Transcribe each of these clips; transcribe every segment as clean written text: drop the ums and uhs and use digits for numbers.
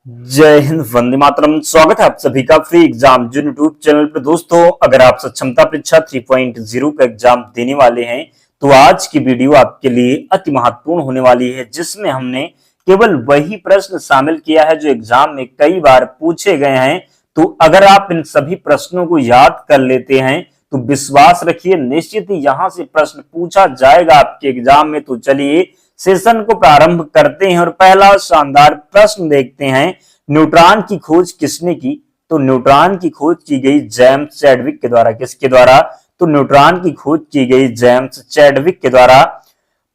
जय हिंद, वंदे मातरम। स्वागत है आप सभी का फ्री एग्जाम जो यूट्यूब चैनल पर। दोस्तों, अगर आप सक्षमता परीक्षा 3.0 का एग्जाम देने वाले हैं तो आज की वीडियो आपके लिए अति महत्वपूर्ण होने वाली है, जिसमें हमने केवल वही प्रश्न शामिल किया है जो एग्जाम में कई बार पूछे गए हैं। तो अगर आप इन सभी प्रश्नों को याद कर लेते हैं तो विश्वास रखिए निश्चित ही यहां से प्रश्न पूछा जाएगा आपके एग्जाम में। तो चलिए सेशन को प्रारंभ करते हैं और पहला शानदार प्रश्न देखते हैं। न्यूट्रॉन की खोज किसने की? तो न्यूट्रॉन की खोज की गई जेम्स चैडविक के द्वारा। किसके द्वारा? तो न्यूट्रॉन की खोज की गई जेम्स चैडविक के द्वारा।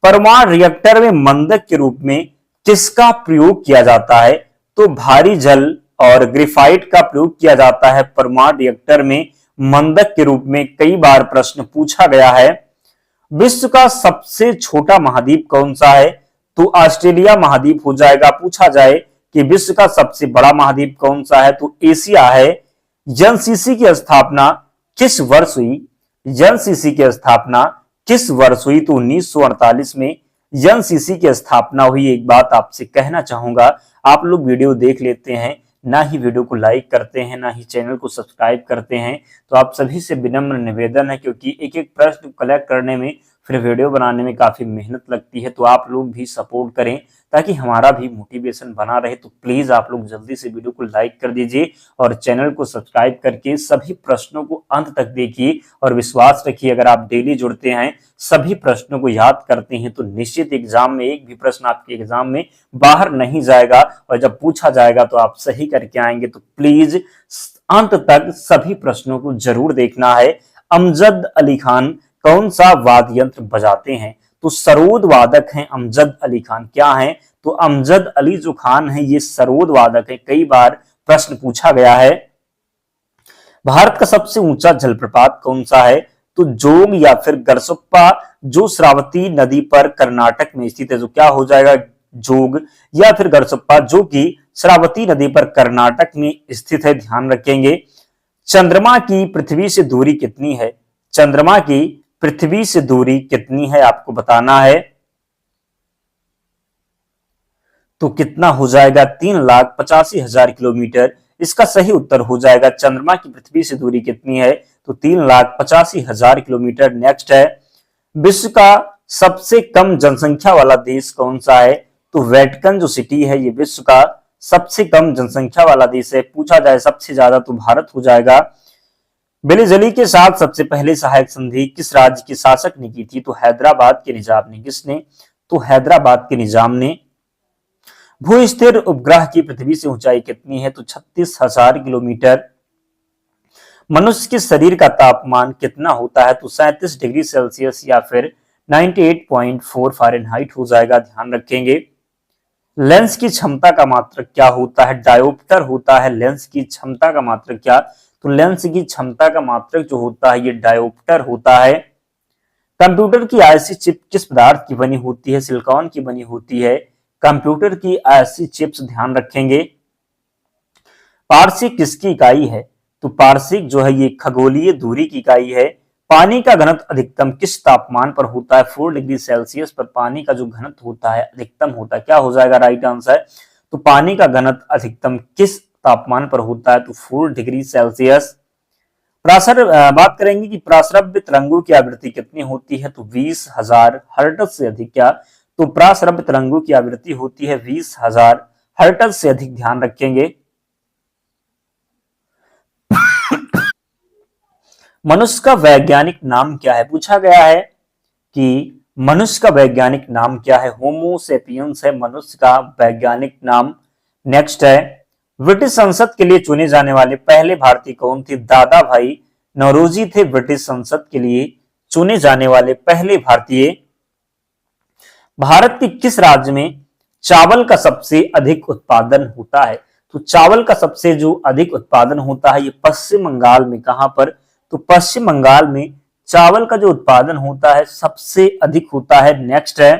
परमाणु रिएक्टर में मंदक के रूप में किसका प्रयोग किया जाता है? तो भारी जल और ग्रेफाइट का प्रयोग किया जाता है परमाणु रिएक्टर में मंदक के रूप में। कई बार प्रश्न पूछा गया है। विश्व का सबसे छोटा महाद्वीप कौन सा है? तो ऑस्ट्रेलिया महाद्वीप हो जाएगा। पूछा जाए कि विश्व का सबसे बड़ा महाद्वीप कौन सा है? तो एशिया है। एनसीसी की स्थापना किस वर्ष हुई? एनसीसी की स्थापना किस वर्ष हुई? तो 1948 में एनसीसी की स्थापना हुई। एक बात आपसे कहना चाहूंगा, आप लोग वीडियो देख लेते हैं, ना ही वीडियो को लाइक करते हैं, ना ही चैनल को सब्सक्राइब करते हैं। तो आप सभी से विनम्र निवेदन है, क्योंकि एक एक प्रश्न कलेक्ट करने में फिर वीडियो बनाने में काफी मेहनत लगती है। तो आप लोग भी सपोर्ट करें ताकि हमारा भी मोटिवेशन बना रहे। तो प्लीज आप लोग जल्दी से वीडियो को लाइक कर दीजिए और चैनल को सब्सक्राइब करके सभी प्रश्नों को अंत तक देखिए। और विश्वास रखिए, अगर आप डेली जुड़ते हैं, सभी प्रश्नों को याद करते हैं, तो निश्चित एग्जाम में एक भी प्रश्न आपके एग्जाम में बाहर नहीं जाएगा। और जब पूछा जाएगा तो आप सही करके आएंगे। तो प्लीज अंत तक सभी प्रश्नों को जरूर देखना है। अमजद अली खान कौन सा वाद्य यंत्र बजाते हैं? तो सरोद वादक हैं अमजद अली खान। क्या हैं? तो अमजद अली जो खान है ये सरोद वादक है। कई बार प्रश्न पूछा गया है। भारत का सबसे ऊंचा जलप्रपात कौन सा है? तो जोग या फिर गरसप्पा, जो श्रावती नदी पर कर्नाटक में स्थित है। जो क्या हो जाएगा? जोग या फिर गरसप्पा, जो कि श्रावती नदी पर कर्नाटक में स्थित है। ध्यान रखेंगे। चंद्रमा की पृथ्वी से दूरी कितनी है? चंद्रमा की पृथ्वी से दूरी कितनी है आपको बताना है। तो कितना हो जाएगा? 3,85,000 किलोमीटर। इसका सही उत्तर हो जाएगा चंद्रमा की पृथ्वी से दूरी कितनी है? तो 3,85,000 किलोमीटर। नेक्स्ट है, विश्व का सबसे कम जनसंख्या वाला देश कौन सा है? तो वेटिकन जो सिटी है ये विश्व का सबसे कम जनसंख्या वाला देश है। पूछा जाए सबसे ज्यादा तो भारत हो जाएगा। बेलीजली के साथ सबसे पहले सहायक संधि किस राज्य के शासक ने की थी? तो हैदराबाद के निजाम ने। किसने? तो हैदराबाद के निजाम ने। भू-स्थिर उपग्रह की पृथ्वी से ऊंचाई कितनी है? तो 36,000 किलोमीटर। मनुष्य के शरीर का तापमान कितना होता है? तो 37 डिग्री सेल्सियस या फिर 98.4 फ़ारेनहाइट हो जाएगा। ध्यान रखेंगे। लेंस की क्षमता का मात्रक क्या होता है? डायोप्टर होता है लेंस की क्षमता का मात्रक। क्या? तो लेंस की क्षमता का मात्रक जो होता है ये डायोप्टर होता है। कंप्यूटर की आईसी चिप किस पदार्थ की बनी होती है? सिलिकॉन की बनी होती है कंप्यूटर की आईसी चिप्स। ध्यान रखेंगे। पारसिक किसकी इकाई है? तो पारसिक जो है ये खगोलीय दूरी की इकाई है। पानी का घनत्व अधिकतम किस तापमान पर होता है? 4 डिग्री सेल्सियस पर पानी का जो घनत्व होता है अधिकतम होता है। क्या हो जाएगा राइट आंसर? तो पानी का घनत्व अधिकतम किस तापमान पर होता है? तो 4 डिग्री सेल्सियस। बात करेंगे कि प्रासरभ्य तरंगों की आवृत्ति कितनी होती है? तो 20,000 हर्ट्ज से अधिक। क्या? तो प्रासरभ्य तरंगों की आवृत्ति होती है 20,000 हर्ट्ज से अधिक। ध्यान रखेंगे। मनुष्य का वैज्ञानिक नाम क्या है? पूछा गया है कि मनुष्य का वैज्ञानिक नाम क्या है? होमो सेपियंस है मनुष्य का वैज्ञानिक नाम। नेक्स्ट है, ब्रिटिश संसद के लिए चुने जाने वाले पहले भारतीय कौन थे? दादा भाई नौरोजी थे ब्रिटिश संसद के लिए चुने जाने वाले पहले भारतीय। भारत के किस राज्य में चावल का सबसे अधिक उत्पादन होता है? तो चावल का सबसे जो अधिक उत्पादन होता है ये पश्चिम बंगाल में। कहां पर? तो पश्चिम बंगाल में चावल का जो उत्पादन होता है सबसे अधिक होता है। नेक्स्ट है,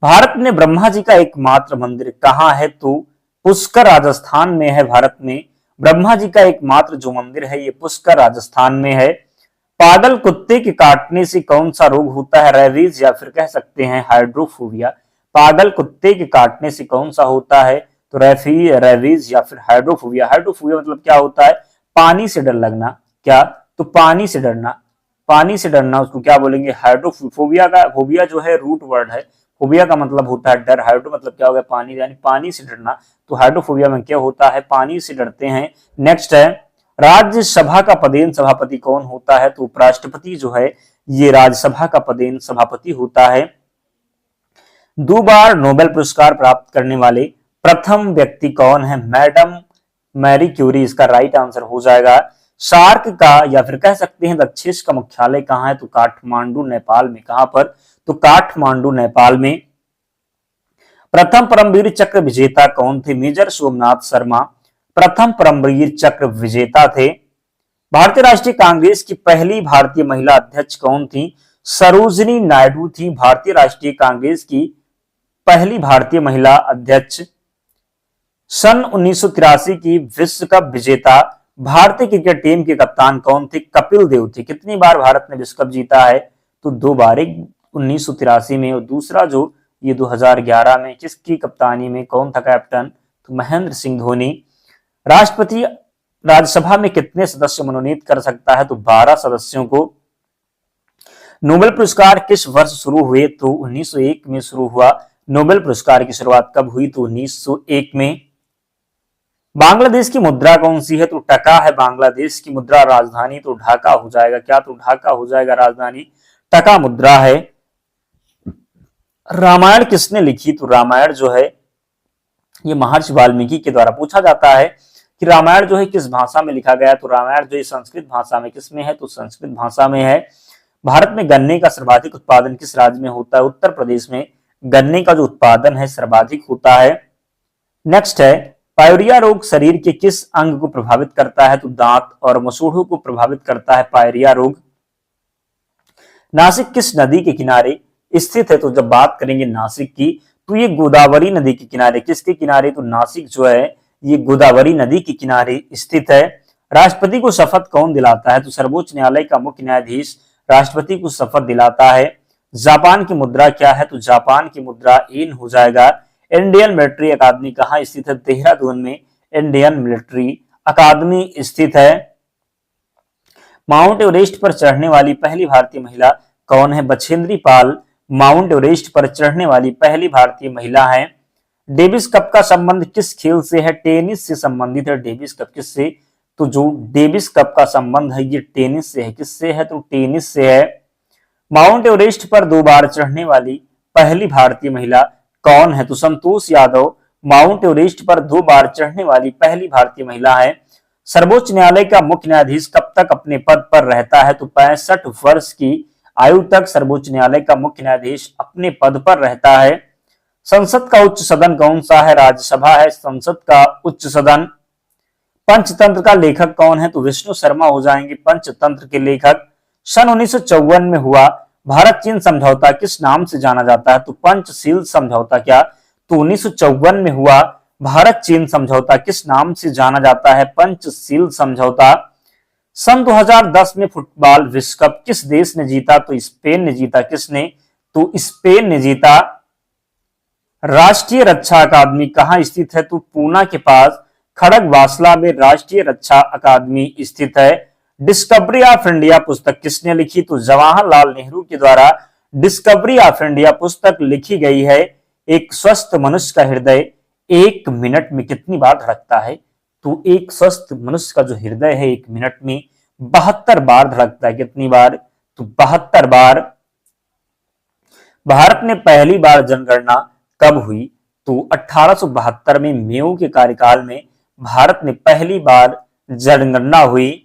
भारत में ब्रह्मा जी का एकमात्र मंदिर कहां है? तो पुष्कर राजस्थान में है। भारत में ब्रह्मा जी का एकमात्र जो मंदिर है ये पुष्कर राजस्थान में है। पागल कुत्ते के काटने से कौन सा रोग होता है? रेबीज या फिर कह सकते हैं हाइड्रोफोबिया। पागल कुत्ते के काटने से कौन सा होता है? तो रेबीज या फिर हाइड्रोफोबिया। हाइड्रोफोबिया मतलब क्या होता है, पानी से डर लगना। क्या, तो पानी से डरना, पानी से डरना उसको क्या बोलेंगे, हाइड्रोफोबिया। का फोबिया जो है रूट वर्ड है, फोबिया का मतलब होता है डर, हाइड्रो मतलब क्या हो गया पानी, यानी पानी से डरना। तो हाइड्रोफोबिया में क्या होता है, पानी से डरते हैं। नेक्स्ट है, राज्यसभा का पदेन सभापति कौन होता है, तो उपराष्ट्रपति जो है ये राज्यसभा का पदेन सभापति होता है। 2 बार नोबेल पुरस्कार प्राप्त करने वाले प्रथम व्यक्ति कौन है, मैडम मैरी क्यूरी, इसका राइट आंसर हो जाएगा। सार्क का या फिर कह सकते हैं दक्षेश का मुख्यालय कहां है, तो काठमांडू नेपाल में। कहां पर, तो काठमांडू नेपाल में। प्रथम परमवीर चक्र विजेता कौन थे, मेजर सोमनाथ शर्मा प्रथम परमवीर चक्र विजेता थे। भारतीय राष्ट्रीय कांग्रेस की पहली भारतीय महिला अध्यक्ष कौन थी, सरोजिनी नायडू थी भारतीय राष्ट्रीय कांग्रेस की पहली भारतीय महिला अध्यक्ष। सन 1983 की विश्व कप विजेता भारतीय क्रिकेट टीम के कप्तान कौन थे, कपिल देव थे। कितनी बार भारत ने विश्व कप जीता है, तो 2 बार, एक 1983 में और दूसरा जो ये 2011 में। किसकी कप्तानी में, कौन था कैप्टन, तो महेंद्र सिंह धोनी। राष्ट्रपति राज्यसभा में कितने सदस्य मनोनीत कर सकता है, तो 12 सदस्यों को। नोबेल पुरस्कार किस वर्ष शुरू हुए, तो 1901 में शुरू हुआ। नोबेल पुरस्कार की शुरुआत कब हुई, तो 1901 में। बांग्लादेश की मुद्रा कौन सी है, तो टका है बांग्लादेश की मुद्रा। राजधानी तो ढाका हो जाएगा। क्या, तो ढाका हो जाएगा राजधानी, टका मुद्रा है। रामायण किसने लिखी, तो रामायण जो है ये महर्षि वाल्मीकि के द्वारा। पूछा जाता है कि रामायण जो है किस भाषा में लिखा गया, तो रामायण जो है संस्कृत भाषा में। किसमें है, तो संस्कृत भाषा में है। भारत में गन्ने का सर्वाधिक उत्पादन किस राज्य में होता है, उत्तर प्रदेश में गन्ने का जो उत्पादन है सर्वाधिक होता है। नेक्स्ट है, पायरिया रोग शरीर के किस अंग को प्रभावित करता है, तो दांत और मसूड़ों को प्रभावित करता है पायरिया रोग। नासिक किस नदी के किनारे स्थित है, तो जब बात करेंगे नासिक की, तो ये गोदावरी नदी के किनारे। किसके किनारे, तो नासिक जो है ये गोदावरी नदी के किनारे स्थित है। राष्ट्रपति को शपथ कौन दिलाता है, तो सर्वोच्च न्यायालय का मुख्य न्यायाधीश राष्ट्रपति को शपथ दिलाता है। जापान की मुद्रा क्या है, तो जापान की मुद्रा येन हो जाएगा। इंडियन मिलिट्री अकादमी कहां स्थित है, देहरादून में इंडियन मिलिट्री अकादमी स्थित है। माउंट एवरेस्ट पर चढ़ने वाली पहली भारतीय महिला कौन है, बछेंद्री पाल माउंट एवरेस्ट पर चढ़ने वाली पहली भारतीय महिला है। डेविस कप का संबंध किस खेल से है, टेनिस से संबंधित है। डेविस कप किससे, तो जो डेविस कप का संबंध है ये टेनिस से है। किससे है, तो टेनिस से है। माउंट एवरेस्ट पर 2 बार चढ़ने वाली पहली भारतीय महिला कौन है, तो संतोष यादव माउंट एवरेस्ट पर 2 बार चढ़ने वाली पहली भारतीय महिला है। सर्वोच्च न्यायालय का मुख्य न्यायाधीश कब तक अपने पद पर रहता है, तो 65 वर्ष की आयु तक सर्वोच्च न्यायालय का मुख्य न्यायाधीश अपने पद पर रहता है। संसद का उच्च सदन कौन सा है, राज्यसभा है संसद का उच्च सदन। पंचतंत्र का लेखक कौन है, तो विष्णु शर्मा हो जाएंगे पंचतंत्र के लेखक। सन 1954 में हुआ भारत चीन समझौता किस नाम से जाना जाता है, तो पंचशील समझौता। क्या, तो 1954 में हुआ भारत चीन समझौता किस नाम से जाना जाता है, पंचशील समझौता। सन 2010 में फुटबॉल विश्व कप किस देश ने जीता, तो स्पेन ने जीता। किसने, तो स्पेन ने जीता। राष्ट्रीय रक्षा अकादमी कहां स्थित है, तो पूना के पास खड़गवासला में राष्ट्रीय रक्षा अकादमी स्थित है। डिस्कवरी ऑफ इंडिया पुस्तक किसने लिखी, तो जवाहरलाल नेहरू के द्वारा डिस्कवरी ऑफ इंडिया पुस्तक लिखी गई है। एक स्वस्थ मनुष्य का हृदय 1 मिनट में कितनी बार धड़कता है, तो एक स्वस्थ मनुष्य का जो हृदय है 1 मिनट में 72 बार धड़कता है। कितनी बार, तो 72 बार। भारत में पहली बार जनगणना कब हुई, तो 1872 में मेयो के कार्यकाल में भारत में पहली बार जनगणना हुई।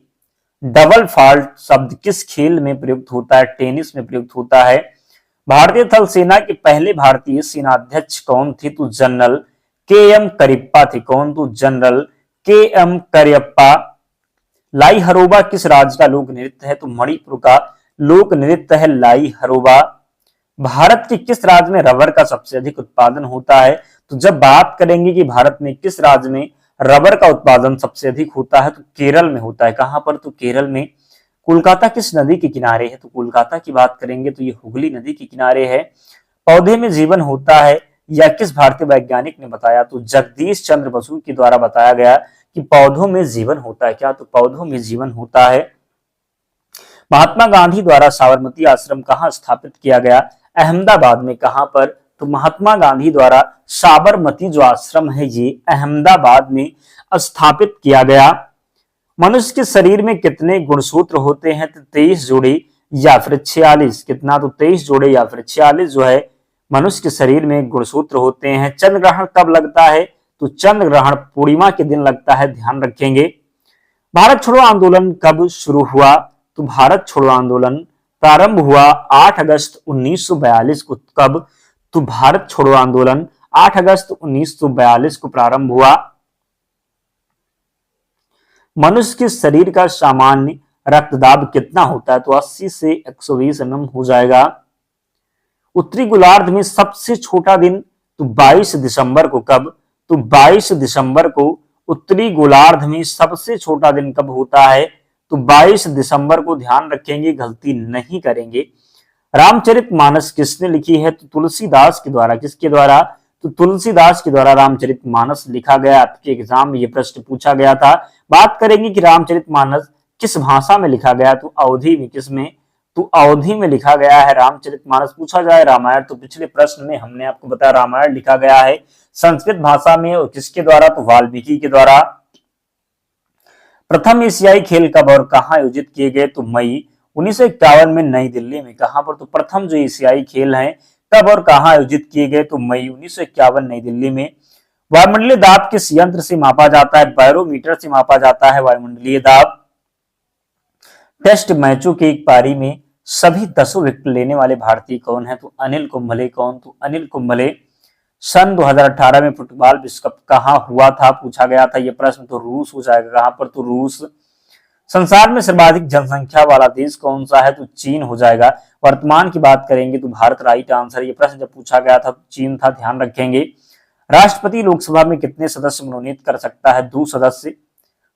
डबल फॉल्ट शब्द किस खेल में प्रयुक्त होता है, टेनिस में प्रयुक्त होता है। भारतीय थल सेना के पहले भारतीय सेनाध्यक्ष कौन थे, तो जनरल के.एम. करियप्पा थे। कौन, तो जनरल के.एम. करियप्पा। लाई हरोबा किस राज्य का लोक नृत्य है, तो मणिपुर का लोक नृत्य है लाई हरोबा। भारत के किस राज्य में रबर का सबसे अधिक उत्पादन होता है, तो जब बात करेंगे कि भारत में किस राज्य में रबर का उत्पादन सबसे अधिक होता है, तो केरल में होता है। कहां पर, तो केरल में। कोलकाता किस नदी के किनारे है, तो कोलकाता की बात करेंगे तो ये हुगली नदी के किनारे है। पौधे में जीवन होता है या किस भारतीय वैज्ञानिक ने बताया? तो जगदीश चंद्र बसु के द्वारा बताया गया कि पौधों में जीवन होता है। क्या? तो पौधों में जीवन होता है। महात्मा गांधी द्वारा साबरमती आश्रम कहाँ स्थापित किया गया? अहमदाबाद में। कहां पर? तो महात्मा गांधी द्वारा साबरमती जो आश्रम है ये अहमदाबाद में स्थापित किया गया। मनुष्य के शरीर में कितने गुणसूत्र होते हैं? तो 23 जोड़े या फिर 46। कितना? तो 23 जोड़े या फिर 46 जो है मनुष्य के शरीर में गुणसूत्र होते हैं। चंद्र ग्रहण कब लगता है? तो चंद्र ग्रहण पूर्णिमा के दिन लगता है, ध्यान रखेंगे। भारत छोड़ो आंदोलन कब शुरू हुआ? तो भारत छोड़ो आंदोलन प्रारंभ हुआ 8 अगस्त 1942 को। कब? तो भारत छोड़ो आंदोलन 8 अगस्त 1942 को प्रारंभ हुआ। मनुष्य के शरीर का सामान्य रक्तदाब कितना होता है? तो 80 से 120 mm हो जाएगा। उत्तरी गोलार्ध में सबसे छोटा दिन? तो 22 दिसंबर को। कब? तो 22 दिसंबर को उत्तरी गोलार्ध में सबसे छोटा दिन कब होता है? तो 22 दिसंबर को, ध्यान रखेंगे, गलती नहीं करेंगे। रामचरितमानस किसने लिखी है? तो तुलसीदास के द्वारा। किसके द्वारा? तो तुलसीदास के द्वारा रामचरितमानस लिखा गया। आपके एग्जाम में ये प्रश्न पूछा गया था। बात करेंगे कि रामचरितमानस किस भाषा में लिखा गया? तो अवधी में। किसमें? तो अवधी में लिखा गया है रामचरितमानस। पूछा जाए रामायण, तो पिछले प्रश्न में हमने आपको बताया रामायण लिखा गया है संस्कृत भाषा में। और किसके द्वारा? तो वाल्मीकि के द्वारा। प्रथम एशियाई खेल कब और कहां आयोजित किए गए? तो मई 1951 में नई दिल्ली में। कहां पर? तो प्रथम जो एशियाई खेल हैं कब और कहां आयोजित किए गए? तो मई 1951 नई दिल्ली में। वायुमंडलीय दाब किस यंत्र से मापा जाता है? बैरोमीटर से मापा जाता है वायुमंडलीय दाब। टेस्ट मैचों की एक पारी में सभी 10 विकेट लेने वाले भारतीय कौन है? तो अनिल कुंबले। कौन? तो अनिल कुंबले। सन 2018 में फुटबॉल विश्व कप कहां हुआ था? पूछा गया था ये प्रश्न। तो रूस हो जाएगा। कहां पर? तो रूस। संसार में सर्वाधिक जनसंख्या वाला देश कौन सा है? तो चीन हो जाएगा। वर्तमान की बात करेंगे तो भारत राइट आंसर। ये प्रश्न जब पूछा गया था तो चीन था, ध्यान रखेंगे। राष्ट्रपति लोकसभा में कितने सदस्य मनोनीत कर सकता है? 2 सदस्य।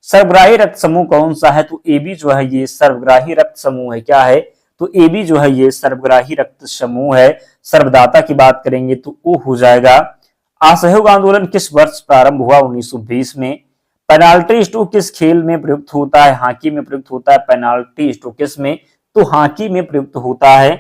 सर्वग्राही रक्त समूह कौन सा है? तो एबी जो है ये सर्वग्राही रक्त समूह है। क्या है? तो एबी जो है ये सर्वग्राही रक्त समूह है। सर्वदाता की बात करेंगे तो ओ हो जाएगा। असहयोग आंदोलन किस वर्ष प्रारंभ हुआ? 1920 में। पेनाल्टी स्ट्रोक किस खेल में प्रयुक्त होता है? हॉकी में प्रयुक्त होता है पेनाल्टी स्ट्रोक। किस में? तो हॉकी में प्रयुक्त होता है।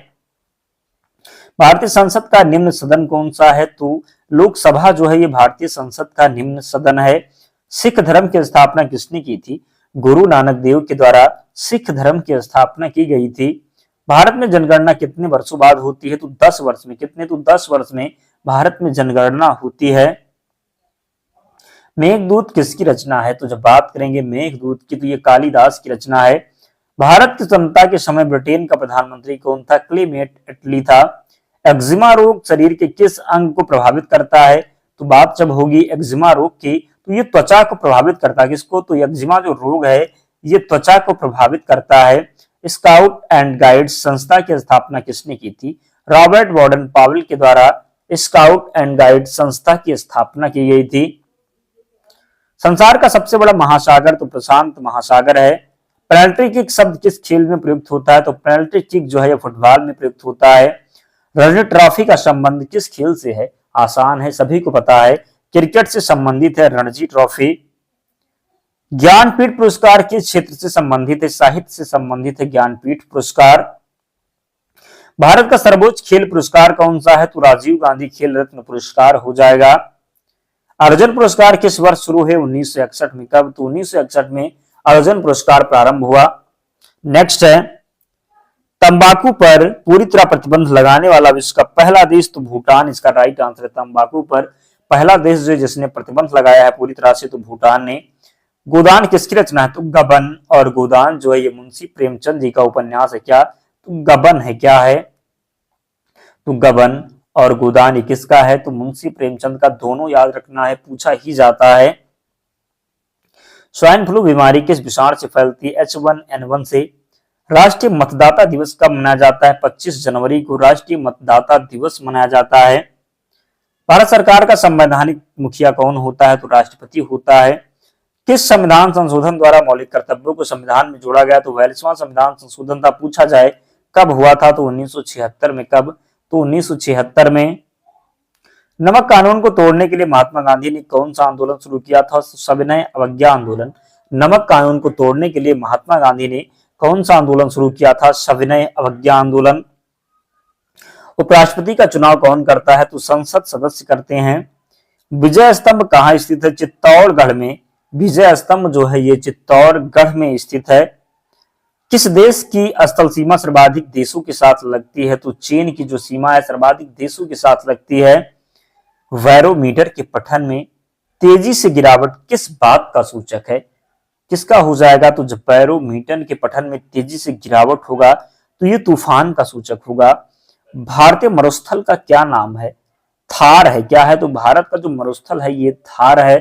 भारतीय संसद का निम्न सदन कौन सा है? तो लोकसभा जो है ये भारतीय संसद का निम्न सदन है। सिख धर्म की स्थापना किसने की थी? गुरु नानक देव के द्वारा सिख धर्म की स्थापना की गई थी। भारत में जनगणना कितने वर्षों बाद होती है? तो 10 वर्ष में। कितने? तो 10 वर्ष में भारत में जनगणना होती है। मेघदूत किसकी रचना है? तो जब बात करेंगे मेघदूत की तो ये कालिदास की रचना है। भारत की स्वतंत्रता के समय ब्रिटेन का प्रधानमंत्री कौन था? क्लेमेंट एटली था। एक्जिमा रोग शरीर के किस अंग को प्रभावित करता है? तो बात जब होगी एक्जिमा रोग की तो ये त्वचा को प्रभावित करता है। किसको? तो एक्जिमा जो रोग है ये त्वचा को प्रभावित करता है। स्काउट एंड गाइड्स संस्था की स्थापना किसने की थी? रॉबर्ट वार्डन पावेल के द्वारा स्काउट एंड गाइड संस्था की स्थापना की गई थी। संसार का सबसे बड़ा महासागर तो प्रशांत महासागर है। पेनल्टी किक शब्द किस खेल में प्रयुक्त होता है? तो पेनल्टी किक जो है फुटबॉल में प्रयुक्त होता है। रणजी ट्रॉफी का संबंध किस खेल से है? आसान है, सभी को पता है, क्रिकेट से संबंधित है रणजी ट्रॉफी। ज्ञानपीठ पुरस्कार किस क्षेत्र से संबंधित है? साहित्य से संबंधित है ज्ञानपीठ पुरस्कार। भारत का सर्वोच्च खेल पुरस्कार कौन सा है? तो राजीव गांधी खेल रत्न पुरस्कार हो जाएगा। अर्जुन पुरस्कार किस वर्ष शुरू है? 1961 में। कब? तो 1961 में अर्जुन पुरस्कार प्रारंभ हुआ। नेक्स्ट है तंबाकू पर पूरी तरह प्रतिबंध लगाने वाला विश्व का पहला देश तो भूटान इसका राइट आंसर है। तंबाकू पर पहला देश जो जिसने प्रतिबंध लगाया है पूरी तरह से तो भूटान ने। गोदान किसकी रचना है? तो गबन। और गोदान जो है ये मुंशी प्रेमचंद जी का उपन्यास है। क्या? तो गबन है। क्या है? तो गबन और गोदान किसका है? तो मुंशी प्रेमचंद का। दोनों याद रखना है, पूछा ही जाता है। स्वाइन फ्लू बीमारी किस विषाणु से फैलती है? H1N1 से। राष्ट्रीय मतदाता दिवस कब मनाया जाता है? 25 जनवरी को राष्ट्रीय मतदाता दिवस मनाया जाता है। भारत सरकार का संवैधानिक मुखिया कौन होता है? तो राष्ट्रपति होता है। किस संविधान संशोधन द्वारा मौलिक कर्तव्यों को संविधान में जोड़ा गया? तो 42वां संविधान संशोधन था। पूछा जाए कब हुआ था? तो 1976 में। कब? तो 1976 में। नमक कानून को तोड़ने के लिए महात्मा गांधी ने कौन सा आंदोलन शुरू किया था? सविनय अवज्ञा आंदोलन। नमक कानून को तोड़ने के लिए महात्मा गांधी ने कौन सा आंदोलन शुरू किया था? सविनय अवज्ञा आंदोलन। उपराष्ट्रपति का चुनाव कौन करता है? तो संसद सदस्य करते हैं। विजय स्तंभ कहाँ स्थित है? चित्तौड़गढ़ में। विजय स्तंभ जो है ये चित्तौड़गढ़ में स्थित है। किस देश की स्थल सीमा सर्वाधिक देशों के साथ लगती है? तो चीन की जो सीमा है सर्वाधिक देशों के साथ लगती है। बैरोमीटर के पठन में तेजी से गिरावट किस बात का सूचक है? किसका हो जाएगा? तो जब बैरोमीटर के पठन में तेजी से गिरावट होगा तो ये तूफान का सूचक होगा। भारतीय मरुस्थल का क्या नाम है? थार है। क्या है? तो भारत का जो मरुस्थल है ये थार है।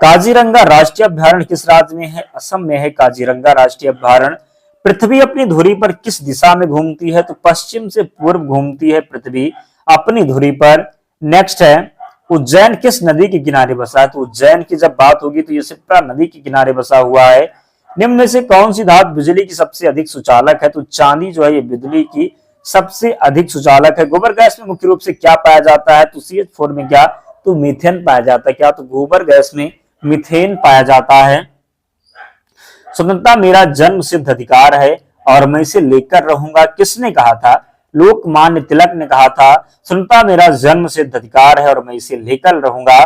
काजीरंगा राष्ट्रीय अभ्यारण्य किस राज्य में है? असम में है काजीरंगा राष्ट्रीय अभ्यारण्य। पृथ्वी अपनी धुरी पर किस दिशा में घूमती है? तो पश्चिम से पूर्व घूमती है पृथ्वी अपनी धुरी पर। नेक्स्ट है उज्जैन किस नदी के किनारे बसा है? तो उज्जैन की जब बात होगी तो ये शिप्रा नदी के किनारे बसा हुआ है। निम्न में से कौन सी धातु बिजली की सबसे अधिक सुचालक है? तो चांदी जो है ये बिजली की सबसे अधिक सुचालक है। गोबर गैस में मुख्य रूप से क्या पाया जाता है? तो CH4 में क्या? तो मीथेन पाया जाता है। क्या? तो गोबर गैस में मीथेन पाया जाता है। स्वतंत्रता मेरा जन्म सिद्ध अधिकार है और मैं इसे लेकर रहूंगा, किसने कहा था? लोकमान्य तिलक ने कहा था स्वतंत्रता मेरा जन्म सिद्ध अधिकार है और मैं इसे लेकर रहूंगा।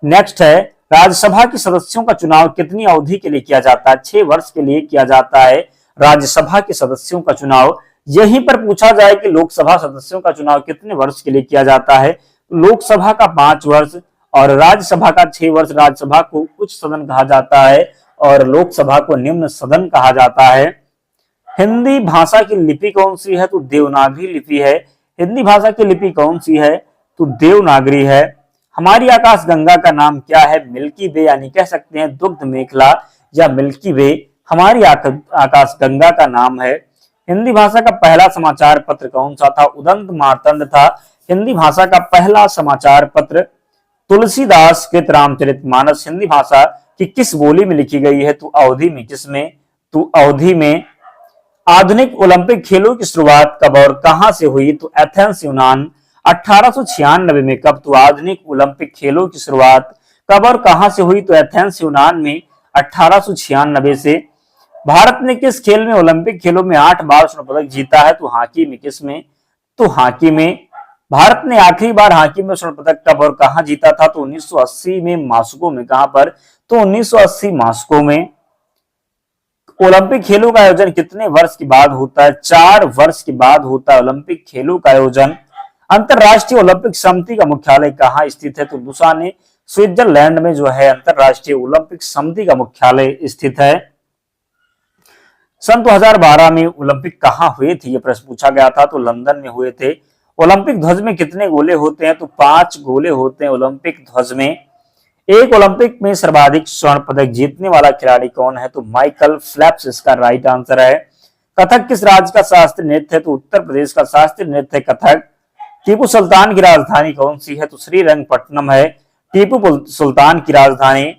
नेक्स्ट है राज्यसभा के सदस्यों का चुनाव कितनी अवधि के लिए किया जाता है? 6 वर्ष के लिए किया जाता है राज्यसभा के सदस्यों का चुनाव। यहीं पर पूछा जाए कि लोकसभा सदस्यों का चुनाव कितने वर्ष के लिए किया जाता है? लोकसभा का 5 वर्ष और राज्यसभा का 6 वर्ष। राज्यसभा को उच्च सदन कहा जाता है और लोकसभा को निम्न सदन कहा जाता है। हिंदी भाषा की लिपि कौन सी है? तो देवनागरी लिपि है। हिंदी भाषा की लिपि कौन सी है? तो देवनागरी है। हमारी आकाश गंगा का नाम क्या है? मिल्की वे, यानी कह सकते हैं दुग्ध मेखला या मिल्की वे हमारी आकाश गंगा का नाम है। हिंदी भाषा का पहला समाचार पत्र कौन सा था? उदंत मार्तंड था हिंदी भाषा का पहला समाचार पत्र। तुलसीदास कृत रामचरितमानस हिंदी भाषा की किस बोली में लिखी गई है? तो अवधी में। किसमें? तो अवधी में। आधुनिक ओलंपिक खेलों की शुरुआत कब और कहां से हुई? तो एथेंस यूनान। 1896 में। कब? तो आधुनिक ओलंपिक खेलों की शुरुआत कब और कहां से हुई? तो एथेंस यूनान में 1896 से। भारत ने किस खेल में ओलंपिक खेलों में 8 बार स्वर्ण पदक जीता है? तो हॉकी में। किसमें? तो हॉकी में। भारत ने आखिरी बार हॉकी में स्वर्ण पदक कब और कहां जीता था? तो 1980 में मास्को में। कहां पर? तो 1980 मास्को में। ओलंपिक खेलों का आयोजन कितने वर्ष के बाद होता है? 4 वर्ष के बाद होता है ओलंपिक खेलों का आयोजन। अंतरराष्ट्रीय ओलंपिक समिति का मुख्यालय कहाँ स्थित है? तो लुसाने स्विट्जरलैंड में जो है अंतरराष्ट्रीय ओलंपिक समिति का मुख्यालय स्थित है। सन 2012 में ओलंपिक कहाँ हुए थे? यह प्रश्न पूछा गया था। तो लंदन में हुए थे। ओलंपिक ध्वज में कितने गोले होते हैं? तो 5 गोले होते हैं ओलंपिक ध्वज में। एक ओलंपिक में सर्वाधिक स्वर्ण पदक जीतने वाला खिलाड़ी कौन है? तो माइकल फेल्प्स इसका राइट आंसर है। कथक किस राज्य का शास्त्रीय नृत्य है? तो उत्तर प्रदेश का शास्त्रीय नृत्य है कथक। टीपू सुल्तान की राजधानी कौन सी है? तो श्रीरंगपट्टनम है टीपू सुल्तान की राजधानी।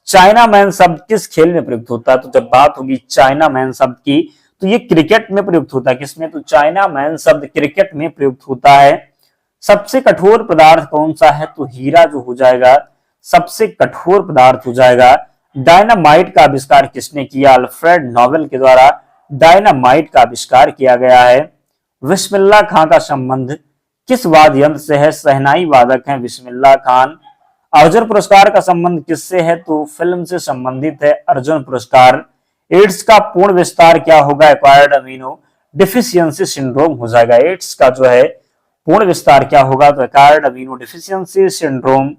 चाइना मैन शब्द किस खेल में प्रयुक्त होता है? तो जब बात होगी चाइना मैन शब्द की तो ये क्रिकेट में प्रयुक्त होता है। किसमें? तो चाइना मैन शब्द क्रिकेट में प्रयुक्त होता है। सबसे कठोर पदार्थ कौन सा है? तो हीरा जो हो जाएगा सबसे कठोर पदार्थ हो जाएगा। डायनामाइट का आविष्कार किसने किया? अल्फ्रेड नोबेल के द्वारा डायनामाइट का आविष्कार किया गया है। बिस्मिल्लाह खां का संबंध किस वाद्य यंत्र से है? शहनाई वादक हैं बिस्मिल्लाह खान। अर्जुन पुरस्कार का संबंध किससे है? तो फिल्म से संबंधित है अर्जुन पुरस्कार। एड्स का पूर्ण विस्तार क्या होगा? एक्वायर्ड अमीनो डिफिशियंसी सिंड्रोम हो जाएगा। एड्स का जो है पूर्ण विस्तार क्या होगा? तो acquired amino deficiency syndrome.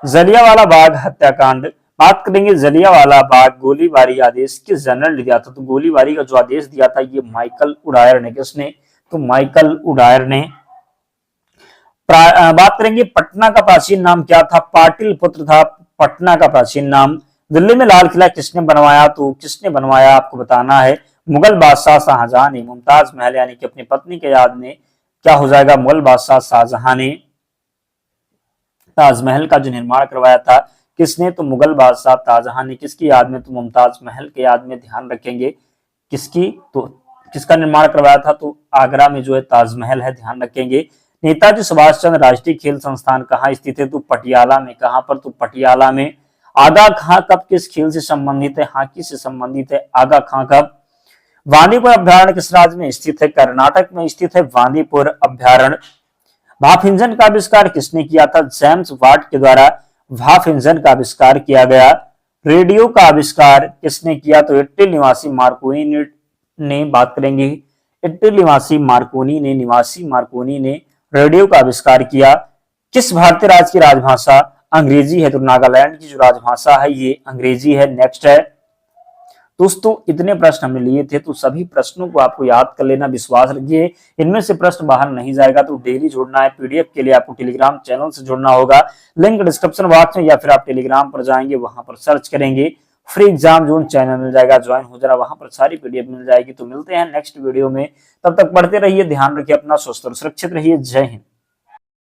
Jallianwala Bagh हत्याकांड बात करेंगे। जलियांवाला बाग गोलीबारी आदेश किस जनरल ने दिया था? तो गोलीबारी का जो आदेश दिया था ये माइकल उडायर ने। किसने? तो माइकल उडायर ने। बात करेंगे पटना का प्राचीन नाम क्या था? पाटलिपुत्र था पटना का प्राचीन नाम। दिल्ली में लाल किला किसने बनवाया? तो किसने बनवाया आपको बताना है। मुगल बादशाह शाहजहां ने। मुमताज महल यानी कि अपनी पत्नी के याद में क्या हो जाएगा? मुगल बादशाह शाहजहां ने ताजमहल का जो निर्माण करवाया था। किसने? तो मुगल बादशाह ताजहां ने। किसकी याद में? तो मुमताज महल के याद में। ध्यान रखेंगे किसकी? तो किसका निर्माण करवाया था? तो आगरा में जो है ताजमहल है, ध्यान रखेंगे। नेताजी सुभाष चंद्र राष्ट्रीय खेल संस्थान कहाँ स्थित है? तो पटियाला में। कहां पर? तो पटियाला में। आगा खां कब किस खेल से संबंधित है? हॉकी से संबंधित है आगा खां कब। बांदीपुर अभ्यारण्य किस राज्य में स्थित है? कर्नाटक में स्थित है बांदीपुर अभ्यारण्य। भाप इंजन का आविष्कार किसने किया था? जेम्स वाट के द्वारा भाप इंजन का आविष्कार किया गया। रेडियो का आविष्कार किसने किया? तो इटली निवासी मार्कोनी ने बात करेंगे। इटली निवासी मार्कोनी ने रेडियो का आविष्कार किया। किस भारतीय राज्य की राजभाषा अंग्रेजी है? तो नागालैंड की जो राजभाषा है ये अंग्रेजी है। नेक्स्ट है दोस्तों, इतने प्रश्न हमने लिए थे, तो सभी प्रश्नों को आपको याद कर लेना, विश्वास रखिए इनमें से प्रश्न बाहर नहीं जाएगा। तो डेली जुड़ना है। पीडीएफ के लिए आपको टेलीग्राम चैनल से जुड़ना होगा, लिंक डिस्क्रिप्शन बॉक्स में, या फिर आप टेलीग्राम पर जाएंगे, वहां पर सर्च करेंगे फ्री एग्जाम जोन चैनल मिल जाएगा, ज्वाइन हो जाना, वहां पर सारी पीडीएफ मिल जाएगी। तो मिलते हैं नेक्स्ट वीडियो में, तब तक पढ़ते रहिए, ध्यान रखिए अपना, स्वस्थ और सुरक्षित रहिए। जय हिंद।